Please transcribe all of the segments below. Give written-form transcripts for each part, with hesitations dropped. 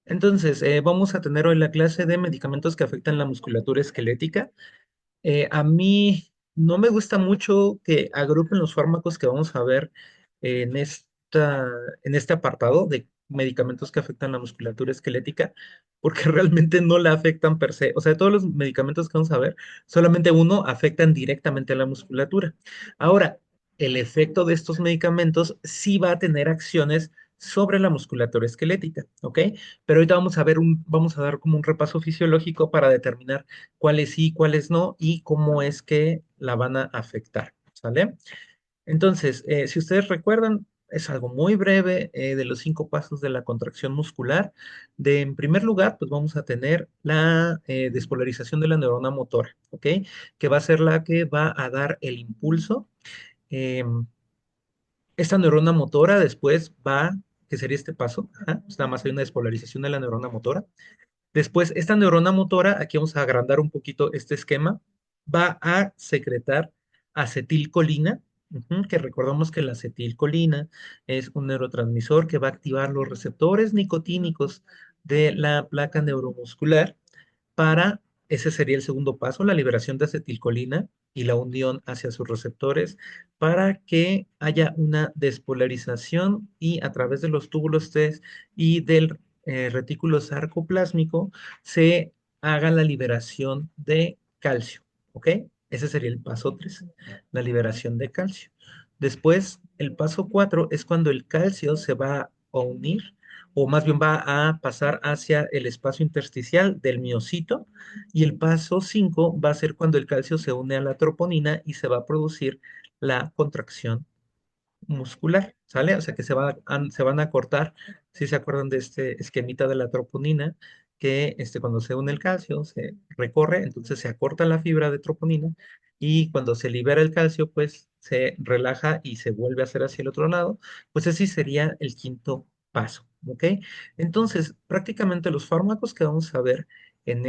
Entonces, vamos a tener hoy la clase de medicamentos que afectan la musculatura esquelética. A mí no me gusta mucho que agrupen los fármacos que vamos a ver en en este apartado de medicamentos que afectan la musculatura esquelética, porque realmente no la afectan per se. O sea, de todos los medicamentos que vamos a ver, solamente uno afectan directamente a la musculatura. Ahora, el efecto de estos medicamentos sí va a tener acciones sobre la musculatura esquelética, ¿ok? Pero ahorita vamos a dar como un repaso fisiológico para determinar cuáles sí, cuáles no y cómo es que la van a afectar, ¿sale? Entonces, si ustedes recuerdan, es algo muy breve de los 5 pasos de la contracción muscular. En primer lugar, pues vamos a tener la despolarización de la neurona motora, ¿ok? Que va a ser la que va a dar el impulso. Em, Esta neurona motora después que sería este paso, ajá, pues nada más hay una despolarización de la neurona motora. Después, esta neurona motora, aquí vamos a agrandar un poquito este esquema, va a secretar acetilcolina, que recordamos que la acetilcolina es un neurotransmisor que va a activar los receptores nicotínicos de la placa neuromuscular para, ese sería el segundo paso, la liberación de acetilcolina y la unión hacia sus receptores para que haya una despolarización y a través de los túbulos T y del retículo sarcoplásmico se haga la liberación de calcio, ¿ok? Ese sería el paso 3, la liberación de calcio. Después, el paso 4 es cuando el calcio se va a unir o más bien va a pasar hacia el espacio intersticial del miocito, y el paso 5 va a ser cuando el calcio se une a la troponina y se va a producir la contracción muscular, ¿sale? O sea que se van a cortar, si se acuerdan de este esquemita de la troponina, que cuando se une el calcio se recorre, entonces se acorta la fibra de troponina y cuando se libera el calcio, pues se relaja y se vuelve a hacer hacia el otro lado, pues así sería el quinto paso, ¿ok? Entonces, prácticamente los fármacos que vamos a ver en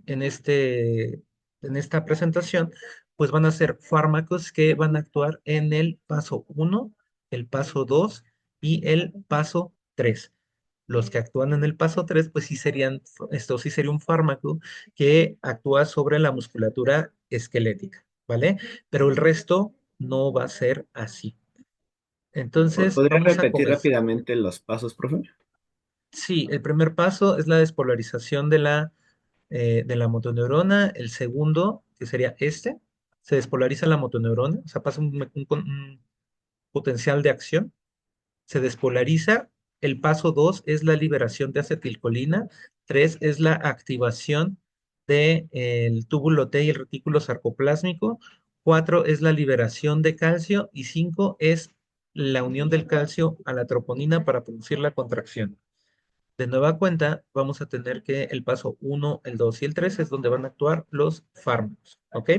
en este, en esta presentación, pues van a ser fármacos que van a actuar en el paso uno, el paso 2 y el paso 3. Los que actúan en el paso 3 pues esto sí sería un fármaco que actúa sobre la musculatura esquelética, ¿vale? Pero el resto no va a ser así. Entonces, ¿Podría vamos a repetir comenzar. rápidamente los pasos, profe? Sí, el primer paso es la despolarización de la motoneurona. El segundo, que sería se despolariza la motoneurona, o sea, pasa un potencial de acción, se despolariza. El paso 2 es la liberación de acetilcolina. 3 es la activación del túbulo T y el retículo sarcoplásmico. 4 es la liberación de calcio y 5 es la unión del calcio a la troponina para producir la contracción. De nueva cuenta, vamos a tener que el paso uno, el 2 y el 3 es donde van a actuar los fármacos, ¿ok?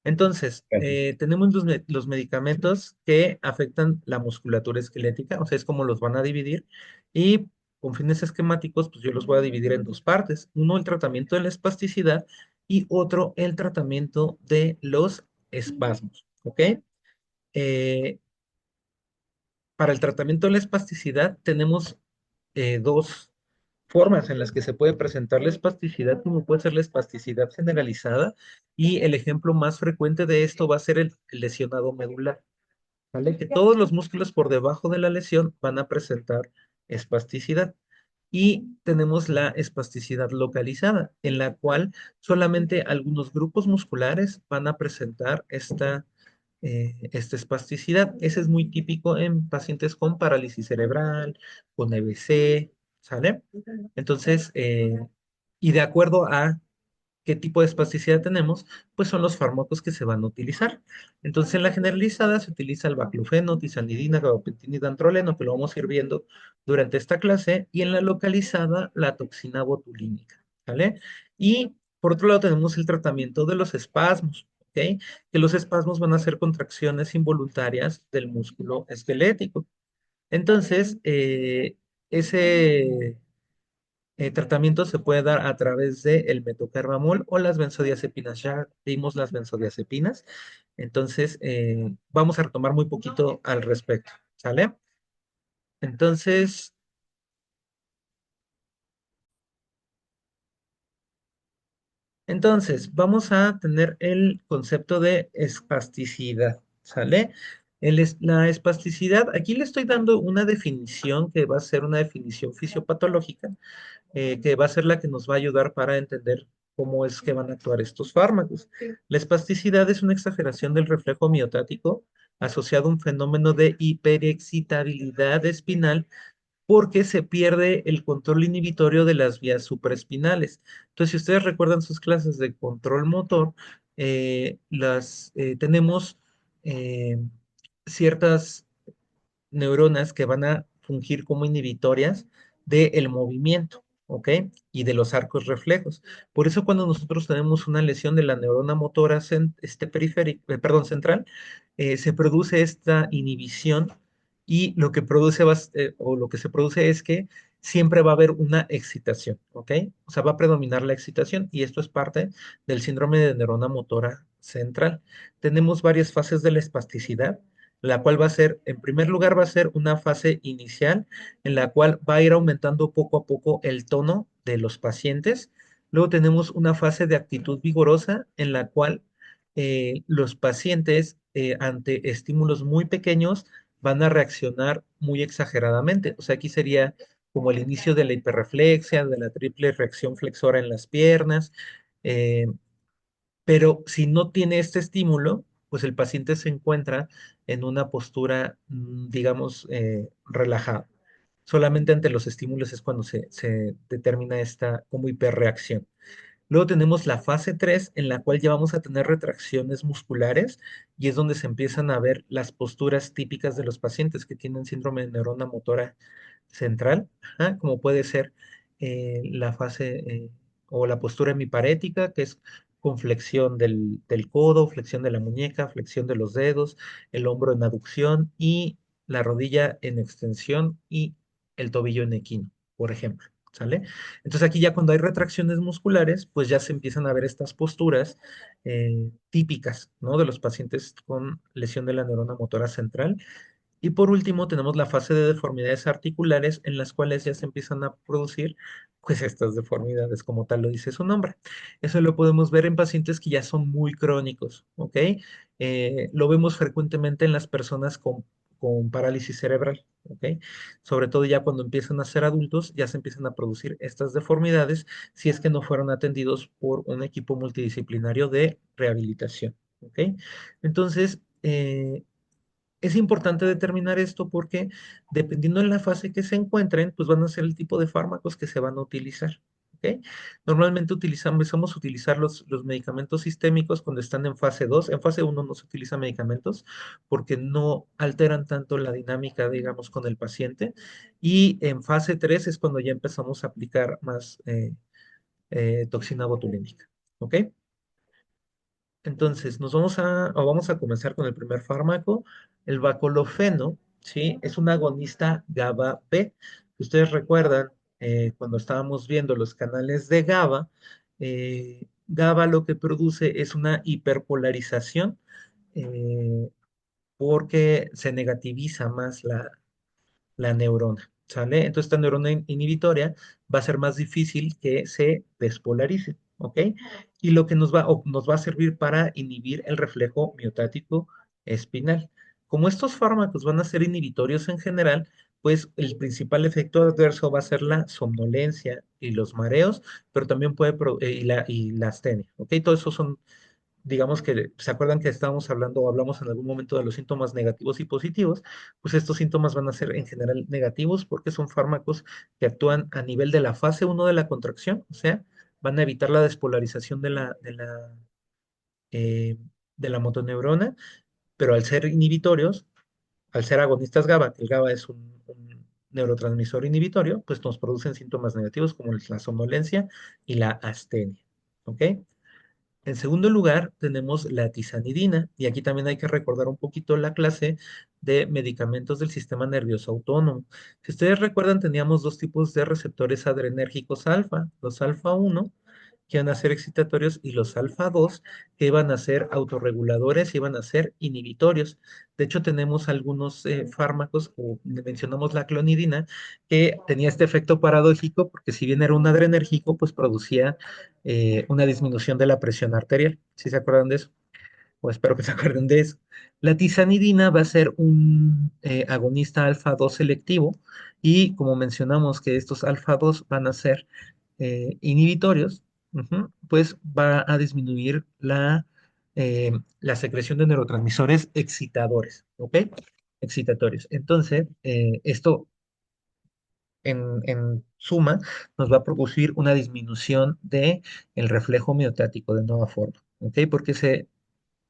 Entonces, Gracias. tenemos los medicamentos que afectan la musculatura esquelética, o sea, es como los van a dividir, y con fines esquemáticos, pues yo los voy a dividir en dos partes. Uno, el tratamiento de la espasticidad y otro, el tratamiento de los espasmos, ¿ok? Eh, para el tratamiento de la espasticidad tenemos dos formas en las que se puede presentar la espasticidad, como puede ser la espasticidad generalizada, y el ejemplo más frecuente de esto va a ser el lesionado medular, ¿vale? Que todos los músculos por debajo de la lesión van a presentar espasticidad. Y tenemos la espasticidad localizada, en la cual solamente algunos grupos musculares van a presentar esta espasticidad. Ese es muy típico en pacientes con parálisis cerebral, con EBC, ¿sale? Entonces, y de acuerdo a qué tipo de espasticidad tenemos, pues son los fármacos que se van a utilizar. Entonces, en la generalizada se utiliza el baclofeno, tizanidina, gabapentina y dantroleno, que lo vamos a ir viendo durante esta clase, y en la localizada, la toxina botulínica, ¿vale? Y por otro lado tenemos el tratamiento de los espasmos, ¿ok? Que los espasmos van a ser contracciones involuntarias del músculo esquelético. Entonces, ese tratamiento se puede dar a través de el metocarmamol o las benzodiazepinas. Ya vimos las benzodiazepinas, entonces vamos a retomar muy poquito al respecto, ¿sale? Entonces, Entonces, vamos a tener el concepto de espasticidad, ¿sale? La espasticidad, aquí le estoy dando una definición que va a ser una definición fisiopatológica, que va a ser la que nos va a ayudar para entender cómo es que van a actuar estos fármacos. La espasticidad es una exageración del reflejo miotático asociado a un fenómeno de hiperexcitabilidad espinal porque se pierde el control inhibitorio de las vías supraespinales. Entonces, si ustedes recuerdan sus clases de control motor, tenemos eh, ciertas neuronas que van a fungir como inhibitorias del movimiento, ¿ok? Y de los arcos reflejos. Por eso cuando nosotros tenemos una lesión de la neurona motora periférica, perdón, central, se produce esta inhibición y lo que o lo que se produce es que siempre va a haber una excitación, ¿ok? O sea, va a predominar la excitación y esto es parte del síndrome de neurona motora central. Tenemos varias fases de la espasticidad, la cual va a ser, en primer lugar, va a ser una fase inicial en la cual va a ir aumentando poco a poco el tono de los pacientes. Luego tenemos una fase de actitud vigorosa en la cual los pacientes ante estímulos muy pequeños van a reaccionar muy exageradamente. O sea, aquí sería como el inicio de la hiperreflexia, de la triple reacción flexora en las piernas. eh, pero si no tiene este estímulo, pues el paciente se encuentra en una postura, digamos, relajada. Solamente ante los estímulos es cuando se determina esta como hiperreacción. Luego tenemos la fase 3 en la cual ya vamos a tener retracciones musculares y es donde se empiezan a ver las posturas típicas de los pacientes que tienen síndrome de neurona motora central, ajá, como puede ser la fase o la postura hemiparética, que es con flexión del codo, flexión de la muñeca, flexión de los dedos, el hombro en aducción y la rodilla en extensión y el tobillo en equino, por ejemplo. ¿Sale? Entonces aquí ya cuando hay retracciones musculares, pues ya se empiezan a ver estas posturas típicas, ¿no? De los pacientes con lesión de la neurona motora central. Y por último, tenemos la fase de deformidades articulares en las cuales ya se empiezan a producir, pues estas deformidades, como tal lo dice su nombre. Eso lo podemos ver en pacientes que ya son muy crónicos, ¿ok? Lo vemos frecuentemente en las personas con parálisis cerebral, ¿ok? Sobre todo ya cuando empiezan a ser adultos, ya se empiezan a producir estas deformidades si es que no fueron atendidos por un equipo multidisciplinario de rehabilitación, ¿ok? Entonces, es importante determinar esto porque dependiendo de la fase que se encuentren, pues van a ser el tipo de fármacos que se van a utilizar. ¿Ok? Normalmente empezamos a utilizar los medicamentos sistémicos cuando están en fase 2. En fase uno no se utilizan medicamentos porque no alteran tanto la dinámica, digamos, con el paciente. Y en fase 3 es cuando ya empezamos a aplicar más toxina botulínica. ¿Ok? Entonces, vamos a comenzar con el primer fármaco, el bacolofeno, ¿sí? Es un agonista GABA-B. Ustedes recuerdan, cuando estábamos viendo los canales de GABA, GABA lo que produce es una hiperpolarización, eh, porque se negativiza más la neurona, ¿sale? Entonces, esta neurona inhibitoria va a ser más difícil que se despolarice, ¿ok? Y lo que nos va a servir para inhibir el reflejo miotático espinal. Como estos fármacos van a ser inhibitorios en general, pues el principal efecto adverso va a ser la somnolencia y los mareos, pero también y la astenia, ¿ok? Todo eso son, digamos que, ¿se acuerdan que estábamos hablando o hablamos en algún momento de los síntomas negativos y positivos? Pues estos síntomas van a ser en general negativos porque son fármacos que actúan a nivel de la fase uno de la contracción, o sea, van a evitar la despolarización eh, de la motoneurona, pero al ser inhibitorios, al ser agonistas GABA, que el GABA es un neurotransmisor inhibitorio, pues nos producen síntomas negativos como la somnolencia y la astenia. ¿Ok? En segundo lugar, tenemos la tizanidina, y aquí también hay que recordar un poquito la clase de medicamentos del sistema nervioso autónomo. Si ustedes recuerdan, teníamos dos tipos de receptores adrenérgicos alfa, los alfa 1 que van a ser excitatorios, y los alfa 2 que van a ser autorreguladores y van a ser inhibitorios. De hecho, tenemos algunos fármacos, o mencionamos la clonidina, que tenía este efecto paradójico, porque si bien era un adrenérgico, pues producía una disminución de la presión arterial. ¿Sí se acuerdan de eso? O espero que se acuerden de eso. La tizanidina va a ser un agonista alfa 2 selectivo, y como mencionamos que estos alfa 2 van a ser inhibitorios, pues va a disminuir la secreción de neurotransmisores excitadores, ¿ok? Excitatorios. Entonces, esto en suma nos va a producir una disminución de el reflejo miotático de nueva forma, ¿ok? Porque se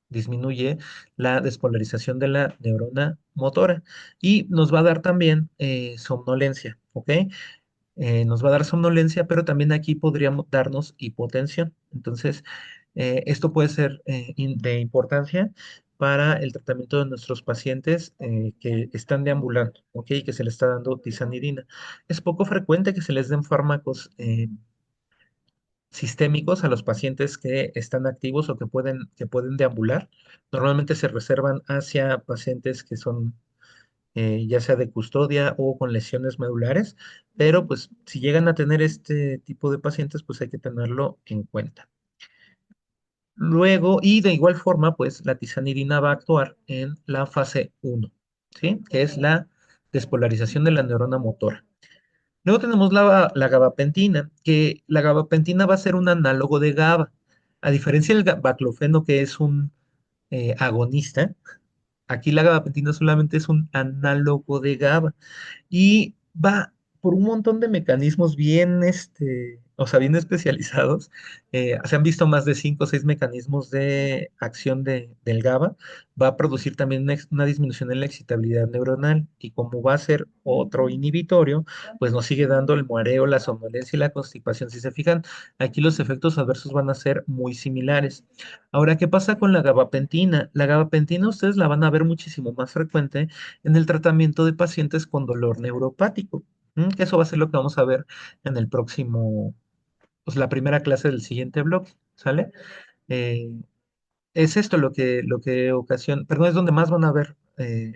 disminuye la despolarización de la neurona motora, y nos va a dar también somnolencia, ¿ok? Nos va a dar somnolencia, pero también aquí podríamos darnos hipotensión. Entonces, esto puede ser de importancia para el tratamiento de nuestros pacientes que están deambulando, ¿ok? Que se les está dando tizanidina. Es poco frecuente que se les den fármacos sistémicos a los pacientes que están activos o que pueden deambular. Normalmente se reservan hacia pacientes que son ya sea de custodia o con lesiones medulares, pero pues si llegan a tener este tipo de pacientes, pues hay que tenerlo en cuenta. Luego, y de igual forma, pues la tizanidina va a actuar en la fase uno, ¿sí? Que es la despolarización de la neurona motora. Luego tenemos la gabapentina, que la gabapentina va a ser un análogo de GABA. A diferencia del baclofeno, que es un agonista, aquí la gabapentina solamente es un análogo de GABA, y va por un montón de mecanismos bien, o sea, bien especializados. Se han visto más de 5 o 6 mecanismos de acción del GABA. Va a producir también una disminución en la excitabilidad neuronal, y como va a ser otro inhibitorio, pues nos sigue dando el mareo, la somnolencia y la constipación. Si se fijan, aquí los efectos adversos van a ser muy similares. Ahora, ¿qué pasa con la gabapentina? La gabapentina ustedes la van a ver muchísimo más frecuente en el tratamiento de pacientes con dolor neuropático. Que eso va a ser lo que vamos a ver en el próximo, pues la primera clase del siguiente bloque, ¿sale? Eh, es esto lo que ocasiona, perdón, es donde más van a ver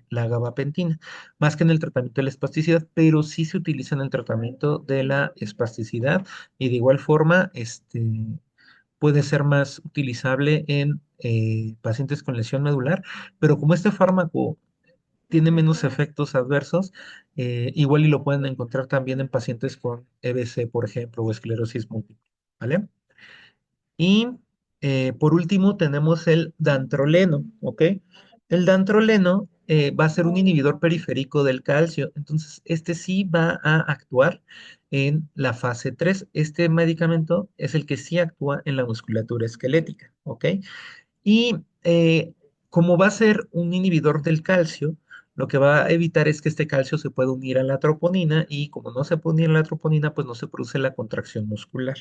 la gabapentina, más que en el tratamiento de la espasticidad, pero sí se utiliza en el tratamiento de la espasticidad, y de igual forma, puede ser más utilizable en pacientes con lesión medular, pero como este fármaco tiene menos efectos adversos, igual y lo pueden encontrar también en pacientes con EBC, por ejemplo, o esclerosis múltiple, ¿vale? Y por último tenemos el dantroleno, ¿ok? El dantroleno va a ser un inhibidor periférico del calcio, entonces este sí va a actuar en la fase 3. Este medicamento es el que sí actúa en la musculatura esquelética, ¿ok? Y como va a ser un inhibidor del calcio, lo que va a evitar es que este calcio se pueda unir a la troponina, y como no se puede unir a la troponina, pues no se produce la contracción muscular.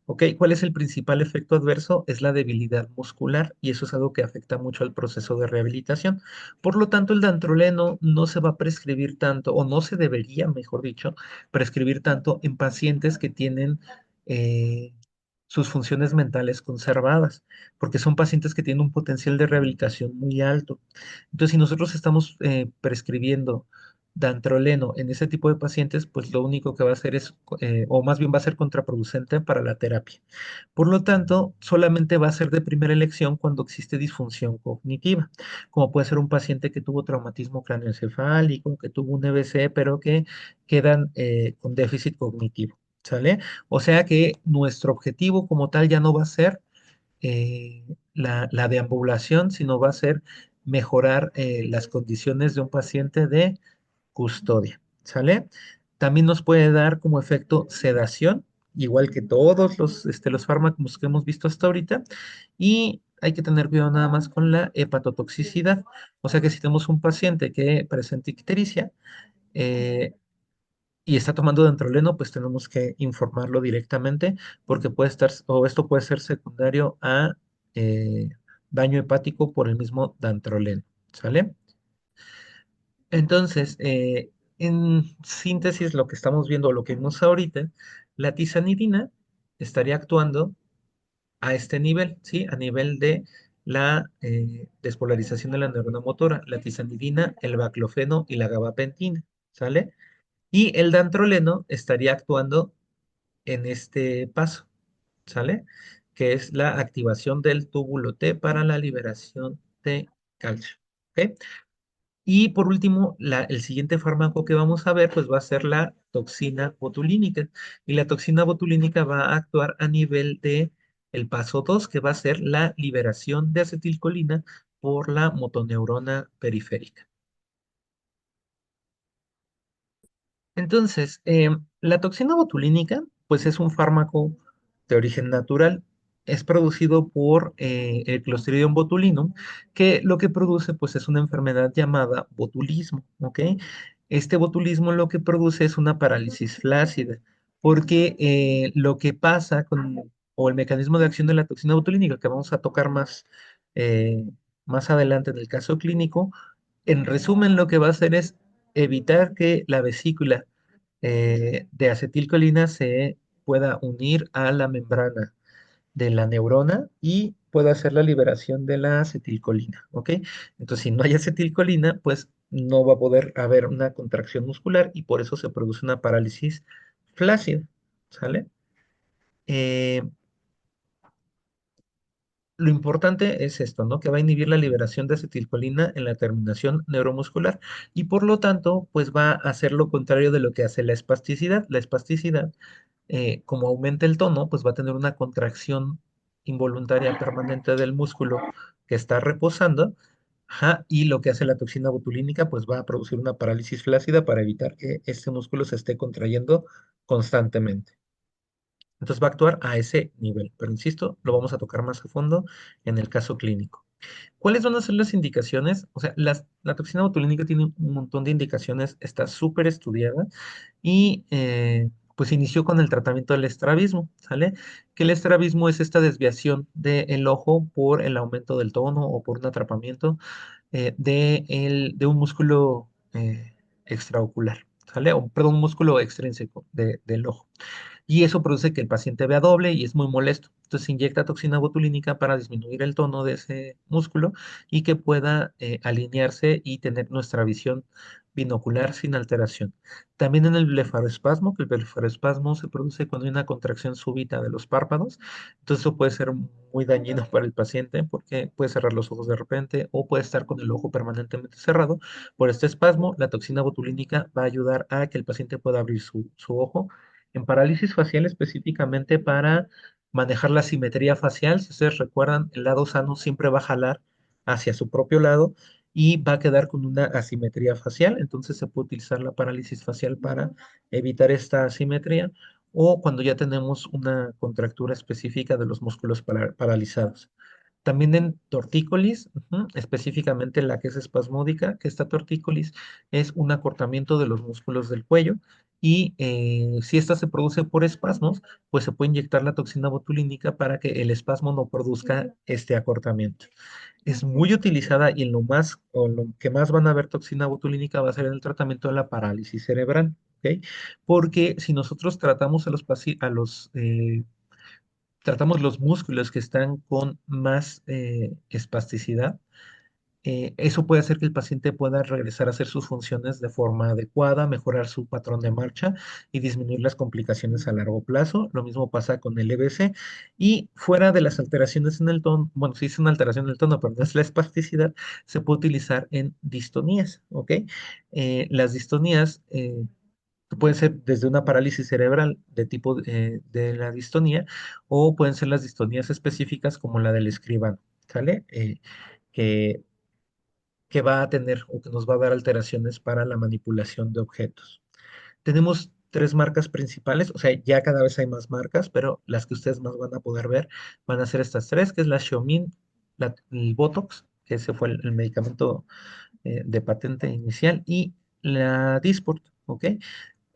¿Ok? ¿Cuál es el principal efecto adverso? Es la debilidad muscular, y eso es algo que afecta mucho al proceso de rehabilitación. Por lo tanto, el dantroleno no se va a prescribir tanto, o no se debería, mejor dicho, prescribir tanto en pacientes que tienen eh, sus funciones mentales conservadas, porque son pacientes que tienen un potencial de rehabilitación muy alto. Entonces, si nosotros estamos prescribiendo dantroleno en ese tipo de pacientes, pues lo único que va a hacer es, o más bien va a ser contraproducente para la terapia. Por lo tanto, solamente va a ser de primera elección cuando existe disfunción cognitiva, como puede ser un paciente que tuvo traumatismo craneoencefálico, que tuvo un EBC, pero que quedan con déficit cognitivo, ¿sale? O sea que nuestro objetivo como tal ya no va a ser la deambulación, sino va a ser mejorar las condiciones de un paciente de custodia, ¿sale? También nos puede dar como efecto sedación, igual que todos los fármacos que hemos visto hasta ahorita, y hay que tener cuidado nada más con la hepatotoxicidad. O sea que si tenemos un paciente que presenta ictericia, eh, y está tomando dantroleno, pues tenemos que informarlo directamente, porque puede estar, o esto puede ser secundario a eh, daño hepático por el mismo dantroleno, ¿sale? Entonces, en síntesis, lo que estamos viendo, lo que vimos ahorita, la tizanidina estaría actuando a este nivel, ¿sí? A nivel de la despolarización de la neurona motora, la tizanidina, el baclofeno y la gabapentina, ¿sale? Y el dantroleno estaría actuando en este paso, ¿sale? Que es la activación del túbulo T para la liberación de calcio, ¿ok? Y por último, el siguiente fármaco que vamos a ver, pues va a ser la toxina botulínica. Y la toxina botulínica va a actuar a nivel de el paso 2, que va a ser la liberación de acetilcolina por la motoneurona periférica. Entonces, la toxina botulínica, pues es un fármaco de origen natural. Es producido por el Clostridium botulinum, que lo que produce, pues, es una enfermedad llamada botulismo, ¿ok? Este botulismo lo que produce es una parálisis flácida, porque lo que pasa con, o el mecanismo de acción de la toxina botulínica, que vamos a tocar eh, más adelante en el caso clínico, en resumen, lo que va a hacer es evitar que la vesícula de acetilcolina se pueda unir a la membrana de la neurona y pueda hacer la liberación de la acetilcolina, ¿ok? Entonces, si no hay acetilcolina, pues no va a poder haber una contracción muscular y por eso se produce una parálisis flácida, ¿sale? Eh, lo importante es esto, ¿no? Que va a inhibir la liberación de acetilcolina en la terminación neuromuscular y por lo tanto, pues va a hacer lo contrario de lo que hace la espasticidad. La espasticidad, como aumenta el tono, pues va a tener una contracción involuntaria permanente del músculo que está reposando. Ajá, y lo que hace la toxina botulínica, pues va a producir una parálisis flácida para evitar que este músculo se esté contrayendo constantemente. Entonces va a actuar a ese nivel, pero insisto, lo vamos a tocar más a fondo en el caso clínico. ¿Cuáles van a ser las indicaciones? O sea, la toxina botulínica tiene un montón de indicaciones, está súper estudiada y pues inició con el tratamiento del estrabismo, ¿sale? Que el estrabismo es esta desviación del ojo por el aumento del tono o por un atrapamiento de un músculo extraocular, ¿sale? O, perdón, un músculo extrínseco del ojo y eso produce que el paciente vea doble y es muy molesto. Entonces se inyecta toxina botulínica para disminuir el tono de ese músculo y que pueda alinearse y tener nuestra visión binocular sin alteración. También en el blefaroespasmo, que el blefaroespasmo se produce cuando hay una contracción súbita de los párpados, entonces eso puede ser muy dañino para el paciente porque puede cerrar los ojos de repente o puede estar con el ojo permanentemente cerrado. Por este espasmo, la toxina botulínica va a ayudar a que el paciente pueda abrir su ojo en parálisis facial específicamente para manejar la simetría facial. Si ustedes recuerdan, el lado sano siempre va a jalar hacia su propio lado y va a quedar con una asimetría facial. Entonces se puede utilizar la parálisis facial para evitar esta asimetría o cuando ya tenemos una contractura específica de los músculos paralizados. También en tortícolis, específicamente la que es espasmódica, que esta tortícolis es un acortamiento de los músculos del cuello y si esta se produce por espasmos, pues se puede inyectar la toxina botulínica para que el espasmo no produzca este acortamiento. Es muy utilizada y en lo más o lo que más van a ver toxina botulínica va a ser en el tratamiento de la parálisis cerebral, ¿ok? Porque si nosotros tratamos tratamos los músculos que están con más espasticidad, eso puede hacer que el paciente pueda regresar a hacer sus funciones de forma adecuada, mejorar su patrón de marcha y disminuir las complicaciones a largo plazo. Lo mismo pasa con el EBC. Y fuera de las alteraciones en el tono, bueno, sí es una alteración en el tono, pero no es la espasticidad, se puede utilizar en distonías, ¿ok? Las distonías pueden ser desde una parálisis cerebral de tipo de la distonía o pueden ser las distonías específicas como la del escribano, ¿sale? Que que va a tener o que nos va a dar alteraciones para la manipulación de objetos. Tenemos tres marcas principales, o sea, ya cada vez hay más marcas, pero las que ustedes más van a poder ver van a ser estas tres, que es la Xiaomin, el Botox, que ese fue el medicamento de patente inicial, y la Dysport, ¿ok?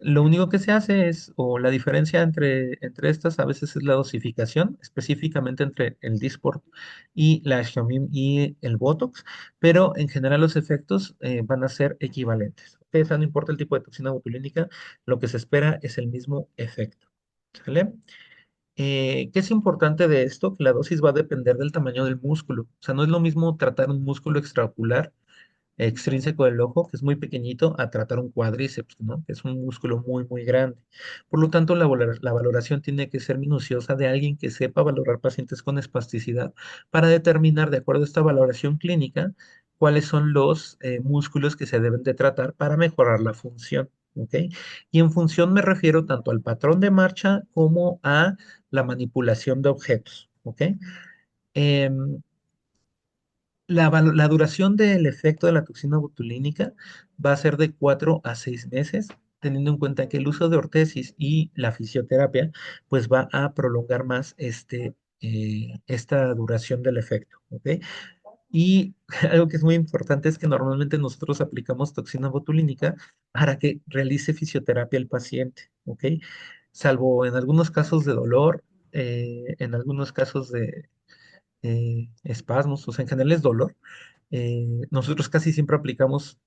Lo único que se hace es, o la diferencia entre estas a veces es la dosificación, específicamente entre el Dysport y la Xiaomi y el Botox, pero en general los efectos van a ser equivalentes. ¿Ok? O sea, no importa el tipo de toxina botulínica, lo que se espera es el mismo efecto. ¿Sale? ¿Qué es importante de esto? Que la dosis va a depender del tamaño del músculo. O sea, no es lo mismo tratar un músculo extraocular extrínseco del ojo, que es muy pequeñito, a tratar un cuádriceps, ¿no? Que es un músculo muy, muy grande. Por lo tanto, la valoración tiene que ser minuciosa de alguien que sepa valorar pacientes con espasticidad para determinar, de acuerdo a esta valoración clínica, cuáles son los músculos que se deben de tratar para mejorar la función. ¿Ok? Y en función me refiero tanto al patrón de marcha como a la manipulación de objetos. ¿Ok? Em, la duración del efecto de la toxina botulínica va a ser de 4 a 6 meses, teniendo en cuenta que el uso de ortesis y la fisioterapia, pues va a prolongar más esta duración del efecto, ¿ok? Y algo que es muy importante es que normalmente nosotros aplicamos toxina botulínica para que realice fisioterapia el paciente, ¿ok? Salvo en algunos casos de dolor, en algunos casos de espasmos, o sea, en general es dolor. Nosotros casi siempre aplicamos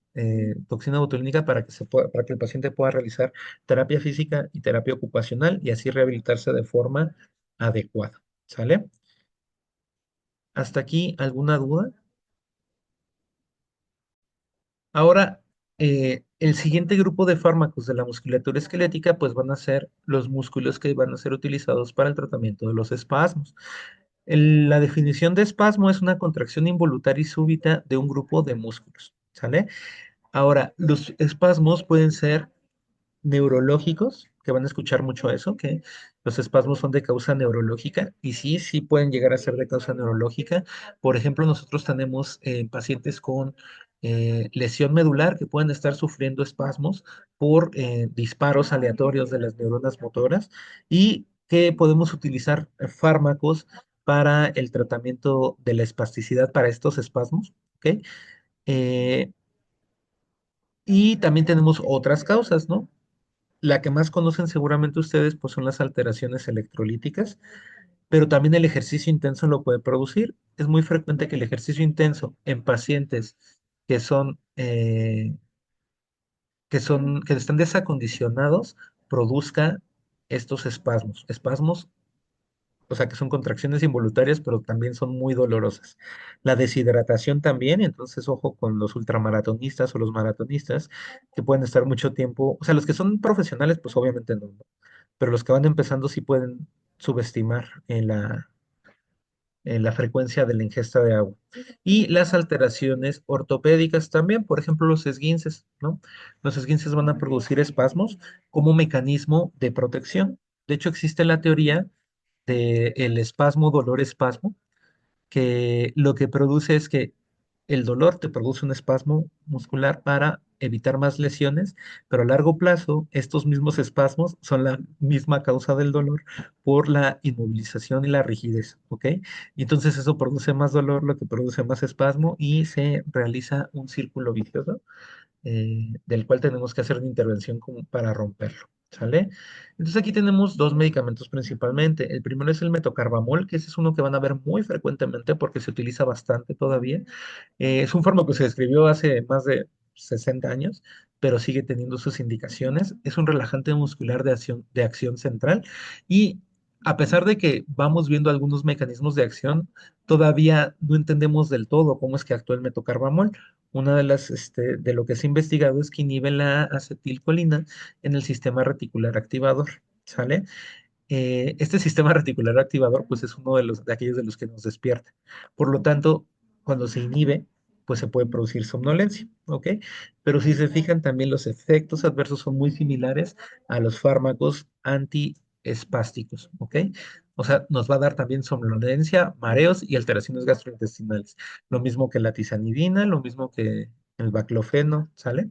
toxina botulínica para que para que el paciente pueda realizar terapia física y terapia ocupacional y así rehabilitarse de forma adecuada. ¿Sale? ¿Hasta aquí alguna duda? Ahora, el siguiente grupo de fármacos de la musculatura esquelética, pues van a ser los músculos que van a ser utilizados para el tratamiento de los espasmos. La definición de espasmo es una contracción involuntaria y súbita de un grupo de músculos, ¿sale? Ahora, los espasmos pueden ser neurológicos, que van a escuchar mucho eso, que los espasmos son de causa neurológica, y sí, sí pueden llegar a ser de causa neurológica. Por ejemplo, nosotros tenemos pacientes con lesión medular que pueden estar sufriendo espasmos por disparos aleatorios de las neuronas motoras y que podemos utilizar fármacos para el tratamiento de la espasticidad para estos espasmos, ¿ok? Eh, y también tenemos otras causas, ¿no? La que más conocen seguramente ustedes, pues son las alteraciones electrolíticas, pero también el ejercicio intenso lo puede producir. Es muy frecuente que el ejercicio intenso en pacientes que que están desacondicionados, produzca estos espasmos. Espasmos, o sea, que son contracciones involuntarias, pero también son muy dolorosas. La deshidratación también, entonces ojo con los ultramaratonistas o los maratonistas que pueden estar mucho tiempo, o sea, los que son profesionales, pues obviamente no, ¿no? Pero los que van empezando sí pueden subestimar en la frecuencia de la ingesta de agua. Y las alteraciones ortopédicas también, por ejemplo, los esguinces, ¿no? Los esguinces van a producir espasmos como mecanismo de protección. De hecho, existe la teoría del espasmo, dolor, espasmo, que lo que produce es que el dolor te produce un espasmo muscular para evitar más lesiones, pero a largo plazo estos mismos espasmos son la misma causa del dolor por la inmovilización y la rigidez, ¿ok? Y entonces eso produce más dolor, lo que produce más espasmo y se realiza un círculo vicioso del cual tenemos que hacer una intervención como para romperlo, ¿sale? Entonces aquí tenemos dos medicamentos principalmente. El primero es el metocarbamol, que ese es uno que van a ver muy frecuentemente porque se utiliza bastante todavía. Es un fármaco que se describió hace más de 60 años, pero sigue teniendo sus indicaciones. Es un relajante muscular de acción central y a pesar de que vamos viendo algunos mecanismos de acción, todavía no entendemos del todo cómo es que actúa el metocarbamol. Una de de lo que se ha investigado es que inhibe la acetilcolina en el sistema reticular activador, ¿sale? Este sistema reticular activador, pues es uno de aquellos de los que nos despierta. Por lo tanto, cuando se inhibe, pues se puede producir somnolencia, ¿ok? Pero si se fijan, también los efectos adversos son muy similares a los fármacos antiespásticos, ¿ok? O sea, nos va a dar también somnolencia, mareos y alteraciones gastrointestinales. Lo mismo que la tizanidina, lo mismo que el baclofeno, ¿sale?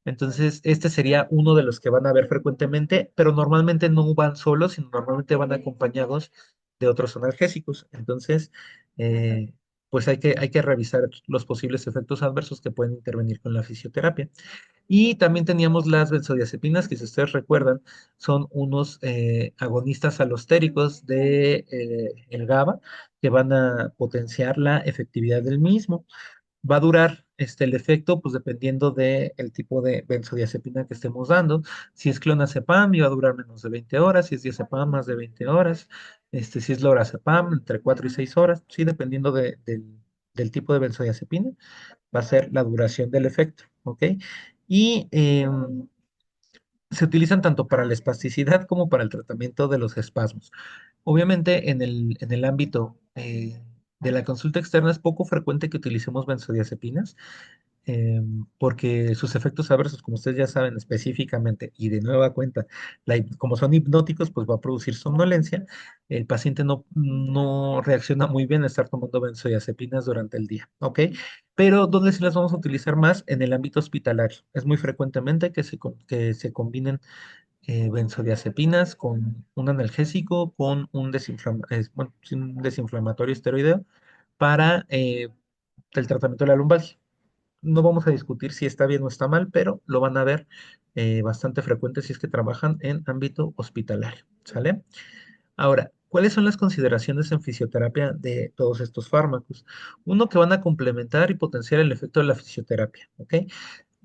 Entonces, este sería uno de los que van a ver frecuentemente, pero normalmente no van solos, sino normalmente van acompañados de otros analgésicos. Entonces, eh, pues hay que revisar los posibles efectos adversos que pueden intervenir con la fisioterapia. Y también teníamos las benzodiazepinas, que si ustedes recuerdan, son unos agonistas alostéricos de el GABA, que van a potenciar la efectividad del mismo. Va a durar el efecto, pues dependiendo del tipo de benzodiazepina que estemos dando. Si es clonazepam, va a durar menos de 20 horas, si es diazepam, más de 20 horas, si es lorazepam, entre 4 y 6 horas, sí, dependiendo del tipo de benzodiazepina, va a ser la duración del efecto, ¿ok? Y se utilizan tanto para la espasticidad como para el tratamiento de los espasmos. Obviamente, en el ámbito de la consulta externa es poco frecuente que utilicemos benzodiazepinas, porque sus efectos adversos, como ustedes ya saben específicamente, y de nueva cuenta, como son hipnóticos, pues va a producir somnolencia. El paciente no reacciona muy bien a estar tomando benzodiazepinas durante el día, ¿ok? Pero ¿dónde sí las vamos a utilizar más? En el ámbito hospitalario. Es muy frecuentemente que se combinen benzodiazepinas con un analgésico, con bueno, sí, un desinflamatorio esteroideo para el tratamiento de la lumbalgia. No vamos a discutir si está bien o está mal, pero lo van a ver bastante frecuente si es que trabajan en ámbito hospitalario, ¿sale? Ahora, ¿cuáles son las consideraciones en fisioterapia de todos estos fármacos? Uno, que van a complementar y potenciar el efecto de la fisioterapia, ¿ok?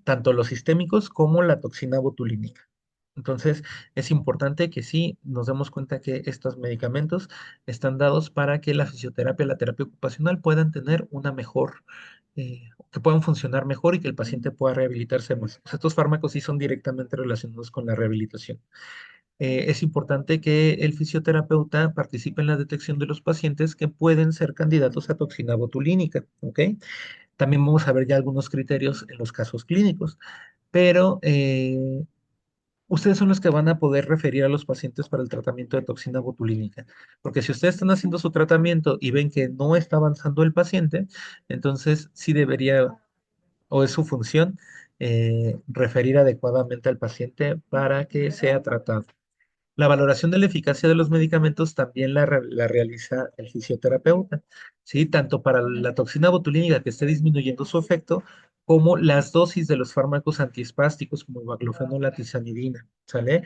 Tanto los sistémicos como la toxina botulínica. Entonces, es importante que sí nos demos cuenta que estos medicamentos están dados para que la fisioterapia, la terapia ocupacional puedan tener una mejor, que puedan funcionar mejor y que el paciente pueda rehabilitarse más. O sea, estos fármacos sí son directamente relacionados con la rehabilitación. Es importante que el fisioterapeuta participe en la detección de los pacientes que pueden ser candidatos a toxina botulínica, ¿ok? También vamos a ver ya algunos criterios en los casos clínicos, pero ustedes son los que van a poder referir a los pacientes para el tratamiento de toxina botulínica. Porque si ustedes están haciendo su tratamiento y ven que no está avanzando el paciente, entonces sí debería, o es su función, referir adecuadamente al paciente para que sea tratado. La valoración de la eficacia de los medicamentos también la realiza el fisioterapeuta, ¿sí? Tanto para la toxina botulínica que esté disminuyendo su efecto, como las dosis de los fármacos antiespásticos como el baclofeno o la tizanidina, ¿sale?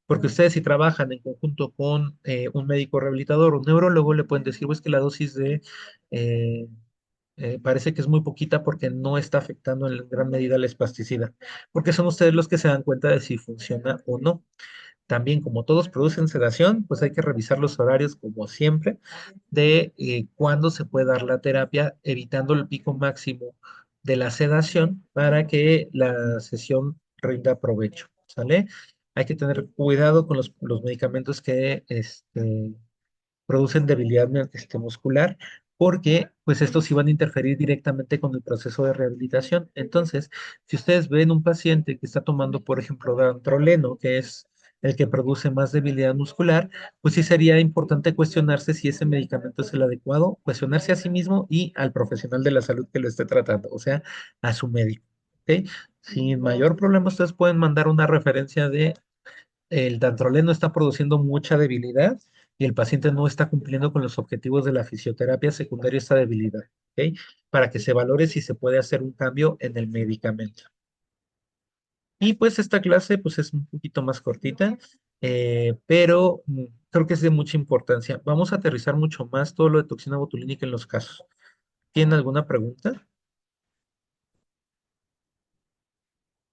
Porque ustedes si trabajan en conjunto con un médico rehabilitador o un neurólogo, le pueden decir, pues que la dosis eh, parece que es muy poquita porque no está afectando en gran medida la espasticidad, porque son ustedes los que se dan cuenta de si funciona o no. También, como todos producen sedación, pues hay que revisar los horarios, como siempre, de cuándo se puede dar la terapia, evitando el pico máximo de la sedación para que la sesión rinda provecho, ¿sale? Hay que tener cuidado con los medicamentos que producen debilidad muscular, porque pues estos sí van a interferir directamente con el proceso de rehabilitación. Entonces, si ustedes ven un paciente que está tomando, por ejemplo, dantroleno, que es el que produce más debilidad muscular, pues sí sería importante cuestionarse si ese medicamento es el adecuado, cuestionarse a sí mismo y al profesional de la salud que lo esté tratando, o sea, a su médico. ¿Ok? Sin mayor problema, ustedes pueden mandar una referencia de el dantroleno está produciendo mucha debilidad y el paciente no está cumpliendo con los objetivos de la fisioterapia secundaria a esta debilidad, ¿ok? Para que se valore si se puede hacer un cambio en el medicamento. Y pues esta clase pues es un poquito más cortita, pero creo que es de mucha importancia. Vamos a aterrizar mucho más todo lo de toxina botulínica en los casos. ¿Tienen alguna pregunta?